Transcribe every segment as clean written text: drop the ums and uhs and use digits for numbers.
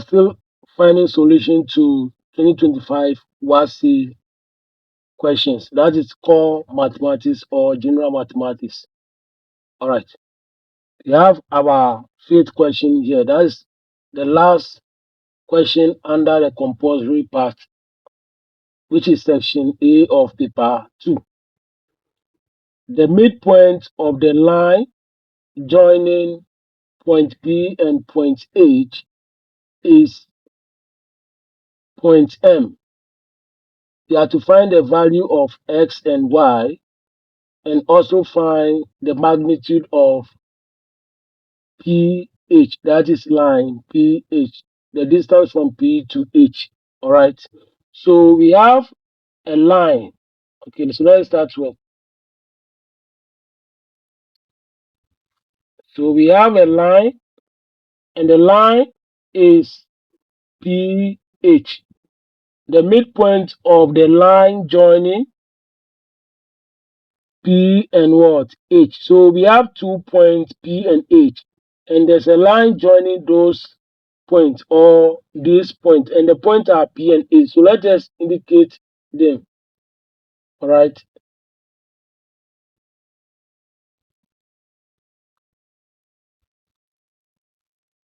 still finding solution to 2025 WASSCE questions. That is core mathematics or general mathematics. All right. We have our fifth question here. That is the last question under the compulsory part, which is section A of paper 2. The midpoint of the line joining point P and point H is point M. You have to find the value of x and y and also find the magnitude of PH, that is line PH, the distance from P to H. All right. So we have a line. Okay, so let's start with. So we have a line, and the line is PH. The midpoint of the line joining P and what? H. So we have 2 points P and H, and there's a line joining those points or this point, and the points are P and H. So let us indicate them. All right.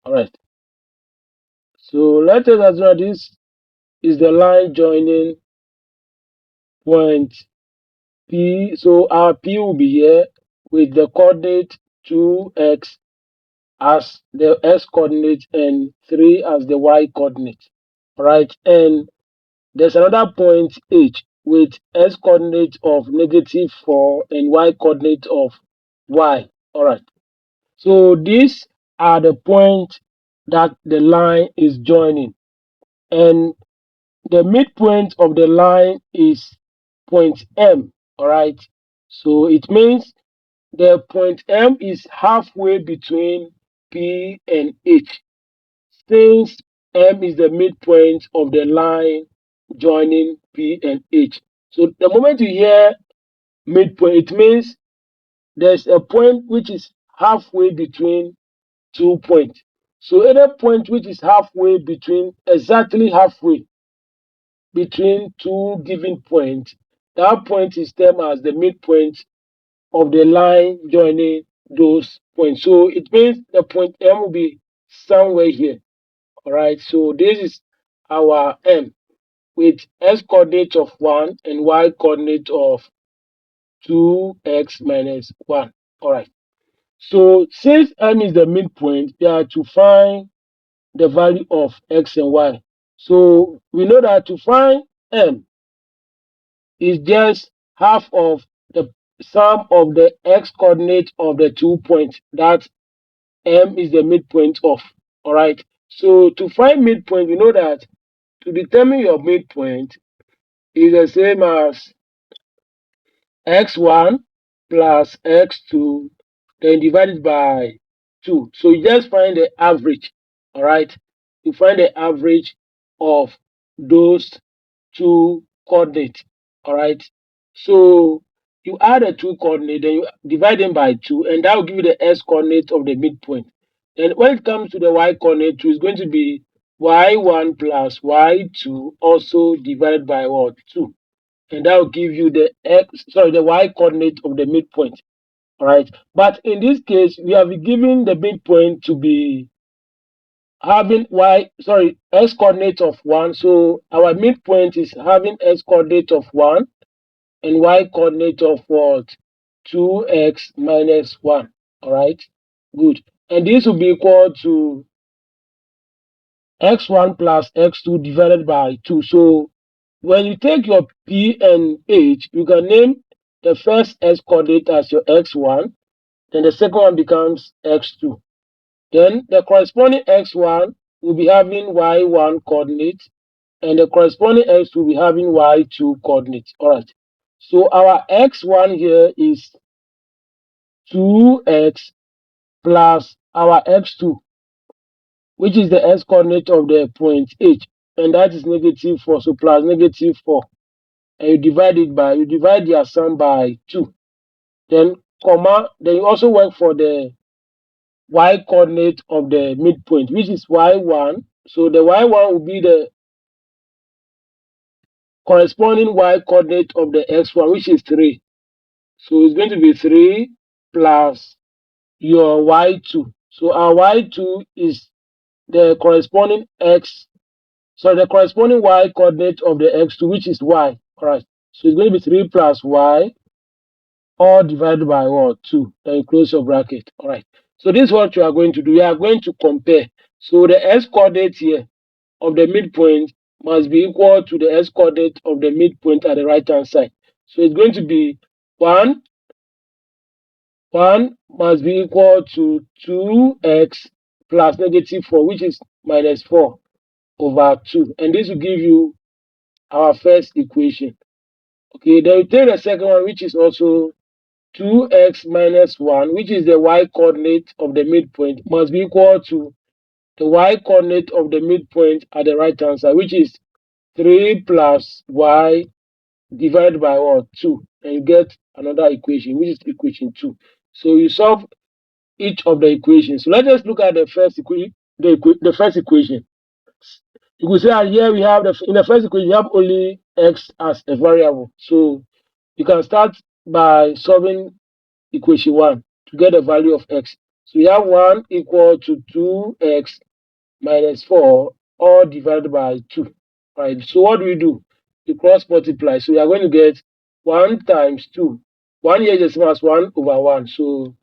All right. So let us assume that this is the line joining point P. So our P will be here with the coordinate 2x as the x coordinate and 3 as the y coordinate. All right. And there's another point H with x coordinate of -4 and y coordinate of y. All right. So these are the points that the line is joining. And the midpoint of the line is point M. All right. So it means the point M is halfway between P and H. Since M is the midpoint of the line joining P and H. So the moment you hear midpoint, it means there's a point which is halfway between 2 points. So any point which is halfway between, exactly halfway between two given points, that point is termed as the midpoint of the line joining those points. So it means the point M will be somewhere here. All right. So this is our M with x coordinate of 1 and y coordinate of 2x minus 1. All right. So since M is the midpoint, we are to find the value of x and y. So we know that to find M is just half of the sum of the x coordinate of the 2 points that M is the midpoint of. All right. So to find midpoint, we know that to determine your midpoint is the same as x1 plus x2 then divided by 2. So you just find the average. All right. You find the average of those two coordinates. All right. So you add the two coordinates, then you divide them by 2, and that will give you the x coordinate of the midpoint. And when it comes to the y coordinate, it's going to be y1 plus y2 also divided by what? 2. And that will give you the the y coordinate of the midpoint. All right. But in this case, we have given the midpoint to be having x coordinate of 1. So our midpoint is having x coordinate of 1 and y coordinate of what? 2x minus 1. All right. Good. And this will be equal to x1 plus x2 divided by 2. So when you take your P and H, you can name the first x coordinate as your x1, then the second one becomes x2. Then the corresponding x1 will be having y1 coordinate, and the corresponding x2 will be having y2 coordinate. All right. So our x1 here is 2x plus our x2, which is the x coordinate of the point H, and that is -4. So plus -4. And you divide their sum by 2. Then comma, then you also work for the y coordinate of the midpoint, which is y1 So the y1 will be the corresponding y coordinate of the x1, which is 3. So it's going to be 3 plus your y2. So our y2 is the corresponding the corresponding y coordinate of the x2, which is y. All right. So it's going to be 3 plus y, all divided by what? 2. Then you close your bracket. All right. So this is what you are going to do. You are going to compare. So the x coordinate here of the midpoint must be equal to the x coordinate of the midpoint at the right hand side. So it's going to be 1 must be equal to 2x plus -4, which is -4 over 2. And this will give you our first equation. Okay, then we take the second one, which is also 2x minus 1, which is the y coordinate of the midpoint, must be equal to the y coordinate of the midpoint at the right hand side, which is 3 plus y divided by what? 2. And you get another equation, which is equation 2. So you solve each of the equations. So let us look at the first equation. The first equation. You could say that here we have in the first equation you have only x as a variable. So you can start by solving equation 1 to get the value of x. So we have 1 equal to 2x minus 4 all divided by 2. Right. So what do we do? We cross multiply. So we are going to get 1 times 2. 1 here is the same as 1 over 1. So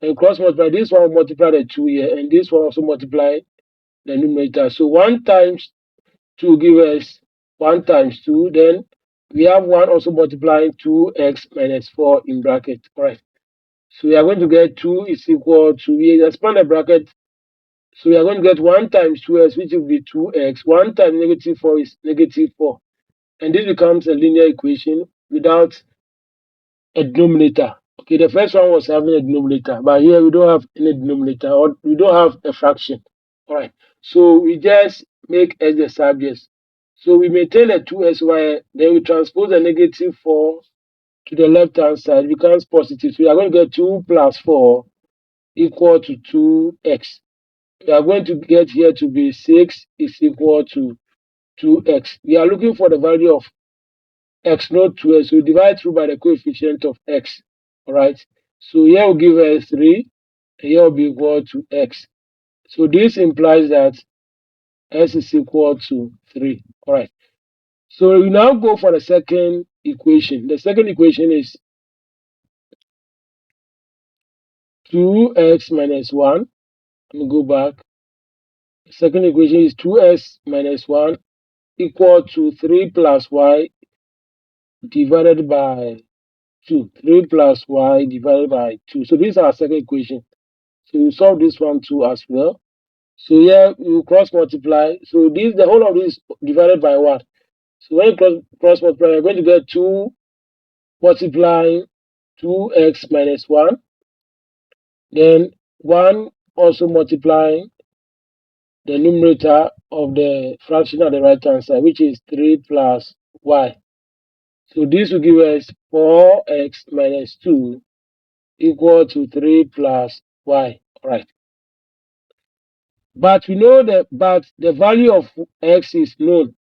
and cross multiply, this one will multiply the 2 here, and this one also multiply the numerator. So 1 times 2 give us 1 times 2. Then we have 1 also multiplying 2x minus 4 in bracket. All right. So we are going to get 2 is equal to, we expand the bracket. So we are going to get 1 times 2x, which will be 2x. 1 times -4 is -4. And this becomes a linear equation without a denominator. Okay, the first one was having a denominator, but here we don't have any denominator, or we don't have a fraction. All right, so we just make x the subject. So we maintain the 2xy, then we transpose the -4 to the left hand side, becomes positive. So we are going to get 2 plus 4 equal to 2x. We are going to get here to be 6 is equal to 2x. We are looking for the value of x not 2x. So we divide through by the coefficient of x. All right. So here will give us 3, and here will be equal to x. So this implies that x is equal to 3. All right. So we now go for the second equation. The second equation is 2x minus 1. Let me go back. The second equation is 2x minus 1 equal to 3 plus y divided by 2. 3 plus y divided by 2. So this is our second equation. So you solve this one too as well. So here you cross multiply. So this the whole of this divided by 1. So when you cross multiply, you're going to get 2 multiplying 2x minus 1. Then 1 also multiplying the numerator of the fraction at the right hand side, which is 3 plus y. So this will give us 4x minus 2 equal to 3 plus y. All right. But we know that the value of x is known.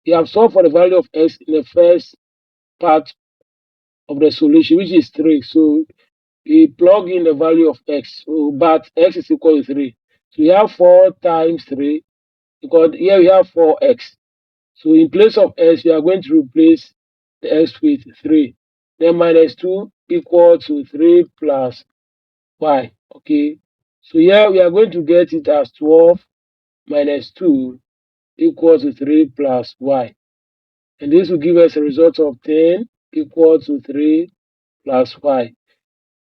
We have solved for the value of x in the first part of the solution, which is 3. So we plug in the value of x. So, but x is equal to 3. So we have 4 times 3, because here we have 4x. So in place of x, we are going to replace the x with 3. Then minus 2 equal to 3 plus y. Okay. So here we are going to get it as 12 minus 2 equal to 3 plus y. And this will give us a result of 10 equal to 3 plus y.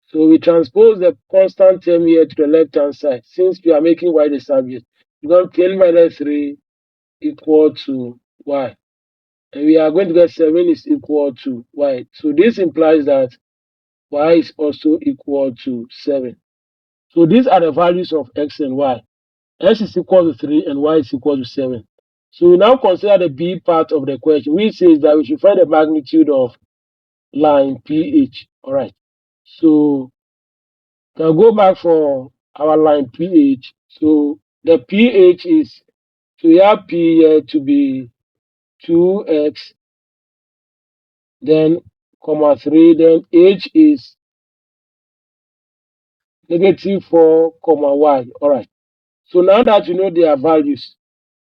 So we transpose the constant term here to the left hand side, since we are making y the subject. We got 10 minus 3 equal to y. And we are going to get 7 is equal to y. So this implies that y is also equal to 7. So these are the values of x and y. X is equal to 3 and y is equal to 7. So we now consider the B part of the question, which says that we should find the magnitude of line PH. All right. So can go back for our line PH. So the PH is So we have P here to be 2x, then comma 3, then H is -4, comma y. Alright. So now that you know their values,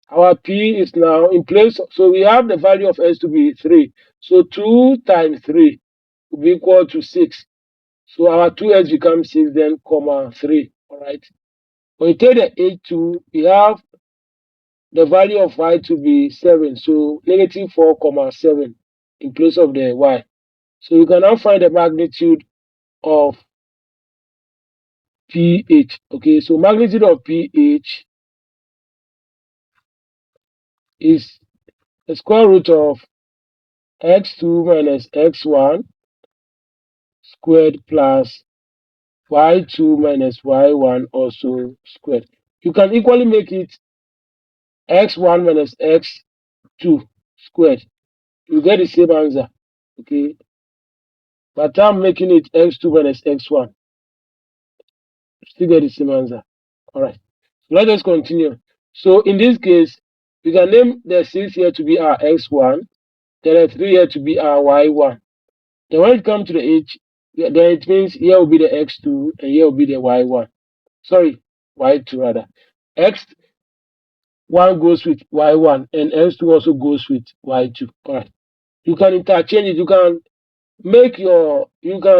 our P is now in place. So we have the value of S to be 3. So 2 times 3 will be equal to 6. So our 2x becomes 6, then comma 3. Alright. When you take the H2, we have the value of y to be 7. So -4, comma 7 in place of the y. So you can now find the magnitude of pH. Okay, so magnitude of pH is the square root of x2 minus x1 squared plus y2 minus y1 also squared. You can equally make it x1 minus x2 squared. You get the same answer. Okay, but I'm making it x2 minus x1. Still get the same answer. Alright, so let us continue. So in this case, we can name the 6 here to be our x1, then the 3 here to be our y1. Then when it comes to the h, then it means here will be the x2 and here will be the y1. Sorry, y2 rather. X1 goes with y1 and x2 also goes with y2. Alright. You can interchange it. You can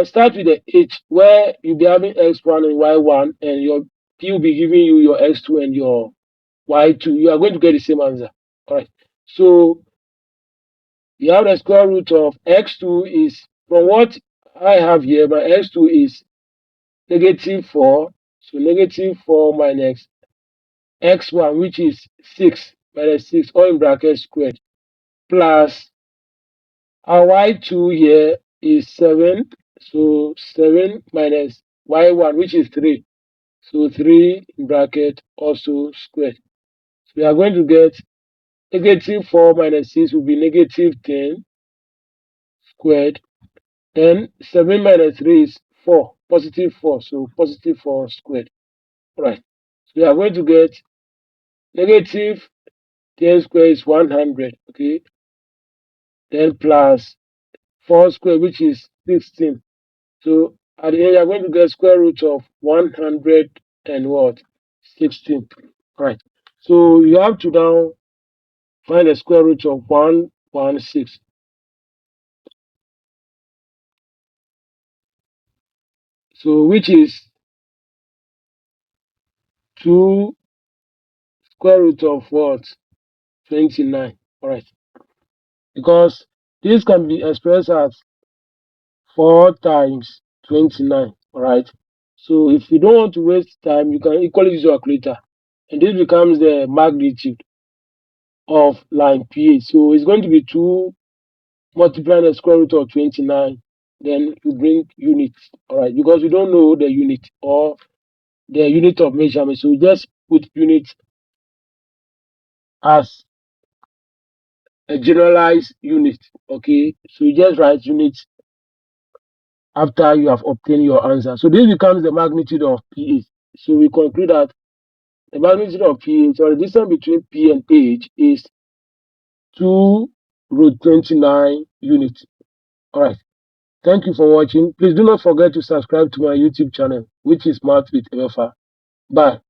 start with the h where you'll be having x1 and y1 and your p will be giving you your x2 and your y2. You are going to get the same answer. Alright. So you have the square root of x2 is, from what I have here, my x2 is -4. So -4 minus x1, which is 6, minus 6, all in bracket squared, plus our y2 here is 7. So 7 minus y1, which is 3. So 3 in bracket also squared. So we are going to get -4 minus 6 will be -10 squared. Then 7 minus 3 is 4, +4. So +4 squared. Right. So we are going to get -10 squared is 100. Okay. Then plus 4 squared, which is 16. So at the end, you are going to get square root of 100 and what? 16. Right. So you have to now find the square root of 116. So which is 2 square root of what? 29. Alright. Because this can be expressed as 4 times 29. Alright. So if you don't want to waste time, you can equally use your calculator. And this becomes the magnitude of line PH. So it's going to be 2 multiplying the square root of 29. Then you bring units. Alright. Because we don't know the unit or the unit of measurement. So we just put unit as a generalized unit. Okay. So you just write unit after you have obtained your answer. So this becomes the magnitude of pH. So we conclude that the magnitude of pH, or the distance between P and H, is 2 root 29 units. Alright. Thank you for watching. Please do not forget to subscribe to my YouTube channel, which is Math with Ebefa. Bye.